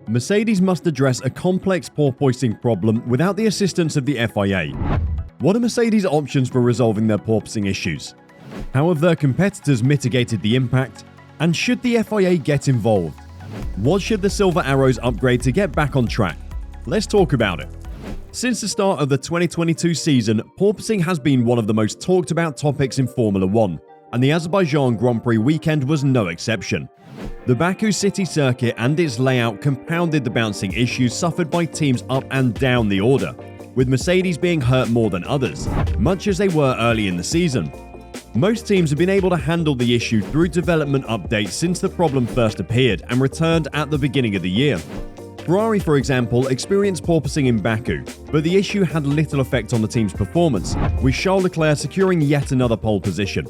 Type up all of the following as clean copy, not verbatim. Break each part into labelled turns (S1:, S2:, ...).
S1: Mercedes must address a complex porpoising problem without the assistance of the FIA. What are Mercedes' options for resolving their porpoising issues? How have their competitors mitigated the impact? And should the FIA get involved? What should the Silver Arrows upgrade to get back on track? Let's talk about it. Since the start of the 2022 season, porpoising has been one of the most talked about topics in Formula 1, and the Azerbaijan Grand Prix weekend was no exception. The Baku City circuit and its layout compounded the bouncing issues suffered by teams up and down the order, with Mercedes being hurt more than others, much as they were early in the season. Most teams have been able to handle the issue through development updates since the problem first appeared and returned at the beginning of the year. Ferrari, for example, experienced porpoising in Baku, but the issue had little effect on the team's performance, with Charles Leclerc securing yet another pole position.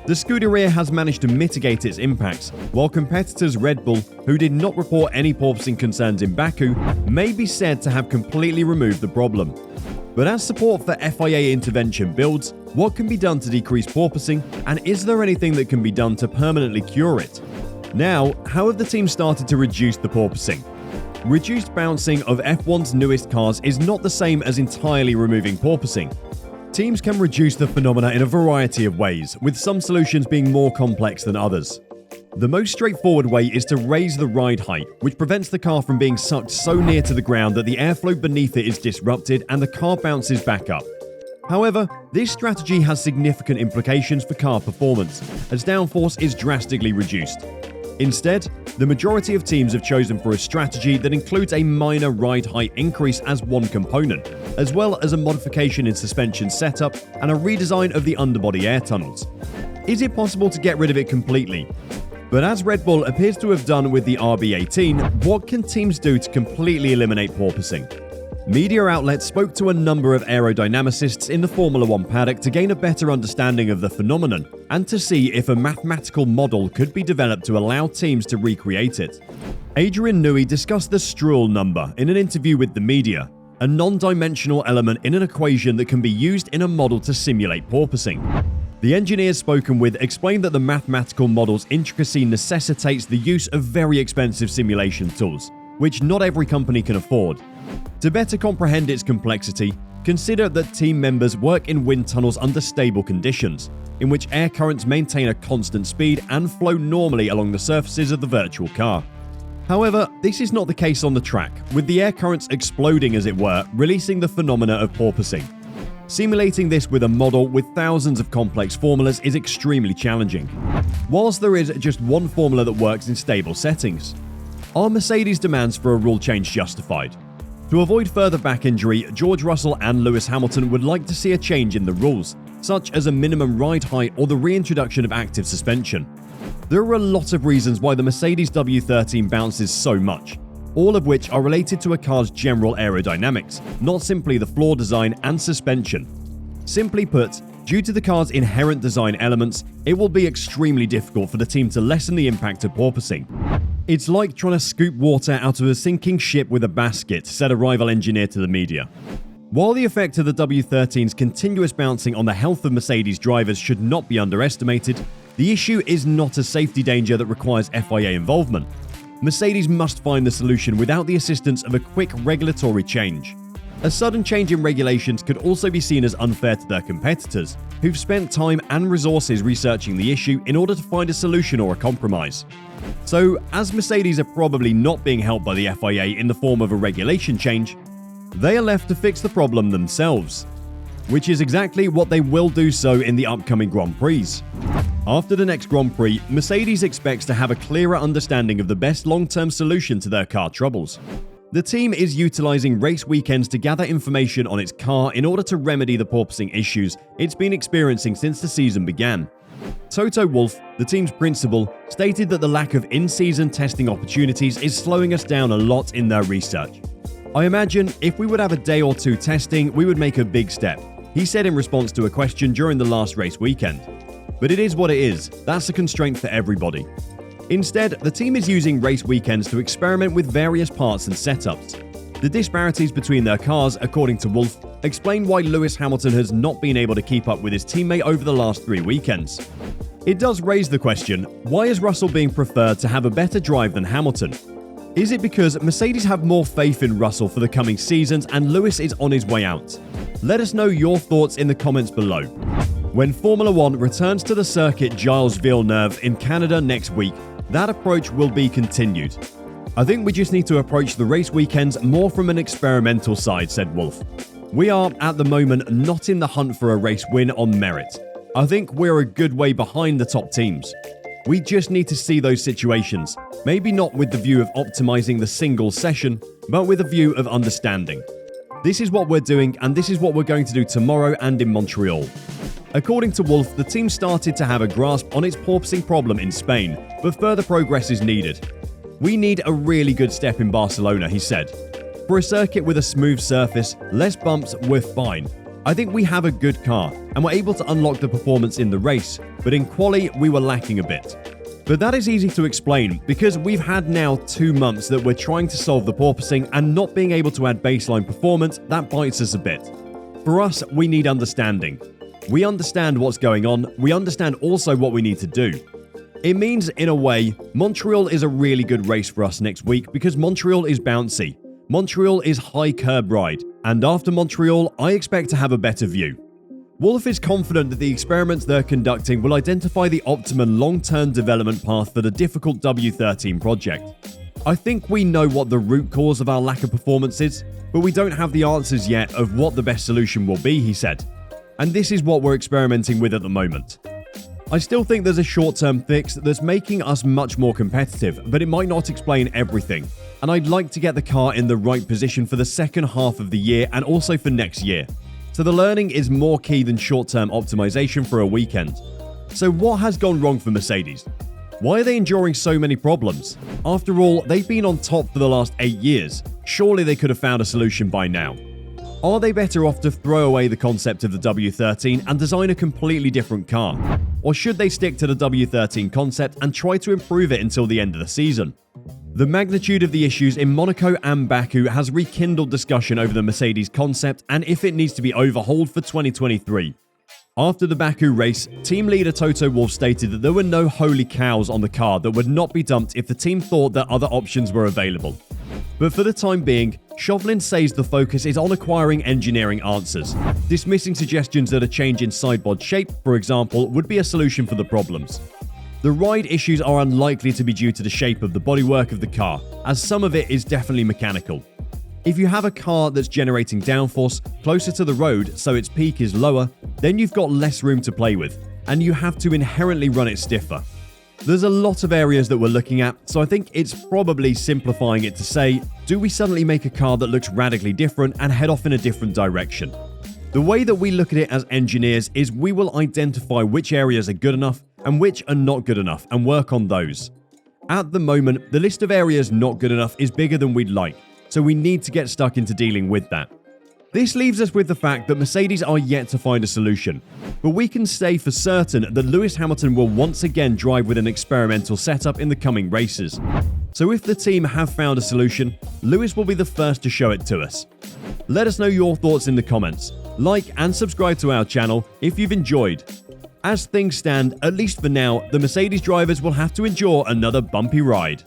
S1: The Scuderia has managed to mitigate its impacts, while competitors Red Bull, who did not report any porpoising concerns in Baku, may be said to have completely removed the problem. But as support for FIA intervention builds, what can be done to decrease porpoising, and is there anything that can be done to permanently cure it? Now, how have the team started to reduce the porpoising? Reduced bouncing of F1's newest cars is not the same as entirely removing porpoising. Teams can reduce the phenomena in a variety of ways, with some solutions being more complex than others. The most straightforward way is to raise the ride height, which prevents the car from being sucked so near to the ground that the airflow beneath it is disrupted and the car bounces back up. However, this strategy has significant implications for car performance, as downforce is drastically reduced. Instead, the majority of teams have chosen for a strategy that includes a minor ride height increase as one component, as well as a modification in suspension setup and a redesign of the underbody air tunnels. Is it possible to get rid of it completely? But as Red Bull appears to have done with the W13, what can teams do to completely eliminate porpoising? Media outlets spoke to a number of aerodynamicists in the Formula 1 paddock to gain a better understanding of the phenomenon and to see if a mathematical model could be developed to allow teams to recreate it. Adrian Newey discussed the Stroll number in an interview with the media, a non-dimensional element in an equation that can be used in a model to simulate porpoising. The engineers spoken with explained that the mathematical model's intricacy necessitates the use of very expensive simulation tools, which not every company can afford. To better comprehend its complexity, consider that team members work in wind tunnels under stable conditions, in which air currents maintain a constant speed and flow normally along the surfaces of the virtual car. However, this is not the case on the track, with the air currents exploding as it were, releasing the phenomena of porpoising. Simulating this with a model with thousands of complex formulas is extremely challenging, whilst there is just one formula that works in stable settings. Are Mercedes' demands for a rule change justified? To avoid further back injury, George Russell and Lewis Hamilton would like to see a change in the rules, such as a minimum ride height or the reintroduction of active suspension. There are a lot of reasons why the Mercedes W13 bounces so much, all of which are related to a car's general aerodynamics, not simply the floor design and suspension. Simply put, due to the car's inherent design elements, it will be extremely difficult for the team to lessen the impact of porpoising. It's like trying to scoop water out of a sinking ship with a basket, said a rival engineer to the media. While the effect of the W13's continuous bouncing on the health of Mercedes drivers should not be underestimated, the issue is not a safety danger that requires FIA involvement. Mercedes must find the solution without the assistance of a quick regulatory change. A sudden change in regulations could also be seen as unfair to their competitors, who've spent time and resources researching the issue in order to find a solution or a compromise. So, as Mercedes are probably not being helped by the FIA in the form of a regulation change, they are left to fix the problem themselves, which is exactly what they will do so in the upcoming Grand Prix. After the next Grand Prix, Mercedes expects to have a clearer understanding of the best long-term solution to their car troubles. The team is utilizing race weekends to gather information on its car in order to remedy the porpoising issues it's been experiencing since the season began. Toto Wolff, the team's principal, stated that the lack of in-season testing opportunities is slowing us down a lot in their research. I imagine if we would have a day or two testing, we would make a big step, he said in response to a question during the last race weekend. But it is what it is, that's a constraint for everybody. Instead, the team is using race weekends to experiment with various parts and setups. The disparities between their cars, according to Wolff, explain why Lewis Hamilton has not been able to keep up with his teammate over the last 3 weekends. It does raise the question, why is Russell being preferred to have a better drive than Hamilton? Is it because Mercedes have more faith in Russell for the coming seasons and Lewis is on his way out? Let us know your thoughts in the comments below. When Formula 1 returns to the circuit Gilles Villeneuve in Canada next week, that approach will be continued. I think we just need to approach the race weekends more from an experimental side, said Wolff. We are, at the moment, not in the hunt for a race win on merit. I think we're a good way behind the top teams. We just need to see those situations, maybe not with the view of optimizing the single session, but with a view of understanding. This is what we're doing, and this is what we're going to do tomorrow and in Montreal. According to Wolff, the team started to have a grasp on its porpoising problem in Spain, but further progress is needed. We need a really good step in Barcelona, he said. For a circuit with a smooth surface, less bumps, we're fine. I think we have a good car, and we're able to unlock the performance in the race, but in quali, we were lacking a bit. But that is easy to explain, because we've had now 2 months that we're trying to solve the porpoising, and not being able to add baseline performance, that bites us a bit. For us, we need understanding. We understand what's going on, we understand also what we need to do. It means, in a way, Montreal is a really good race for us next week because Montreal is bouncy. Montreal is high curb ride, and after Montreal, I expect to have a better view. Wolff is confident that the experiments they're conducting will identify the optimum long-term development path for the difficult W13 project. I think we know what the root cause of our lack of performance is, but we don't have the answers yet of what the best solution will be, he said. And this is what we're experimenting with at the moment. I still think there's a short-term fix that's making us much more competitive, but it might not explain everything. And I'd like to get the car in the right position for the second half of the year and also for next year. So the learning is more key than short-term optimization for a weekend. So what has gone wrong for Mercedes? Why are they enduring so many problems? After all, they've been on top for the last 8 years. Surely they could have found a solution by now. Are they better off to throw away the concept of the W13 and design a completely different car? Or should they stick to the W13 concept and try to improve it until the end of the season? The magnitude of the issues in Monaco and Baku has rekindled discussion over the Mercedes concept and if it needs to be overhauled for 2023. After the Baku race, team leader Toto Wolff stated that there were no holy cows on the car that would not be dumped if the team thought that other options were available. But for the time being, Chauvelin says the focus is on acquiring engineering answers, dismissing suggestions that a change in sideboard shape, for example, would be a solution for the problems. The ride issues are unlikely to be due to the shape of the bodywork of the car, as some of it is definitely mechanical. If you have a car that's generating downforce closer to the road so its peak is lower, then you've got less room to play with, and you have to inherently run it stiffer. There's a lot of areas that we're looking at, so I think it's probably simplifying it to say, do we suddenly make a car that looks radically different and head off in a different direction? The way that we look at it as engineers is we will identify which areas are good enough and which are not good enough and work on those. At the moment, the list of areas not good enough is bigger than we'd like, so we need to get stuck into dealing with that. This leaves us with the fact that Mercedes are yet to find a solution, but we can say for certain that Lewis Hamilton will once again drive with an experimental setup in the coming races. So if the team have found a solution, Lewis will be the first to show it to us. Let us know your thoughts in the comments. Like and subscribe to our channel if you've enjoyed. As things stand, at least for now, the Mercedes drivers will have to endure another bumpy ride.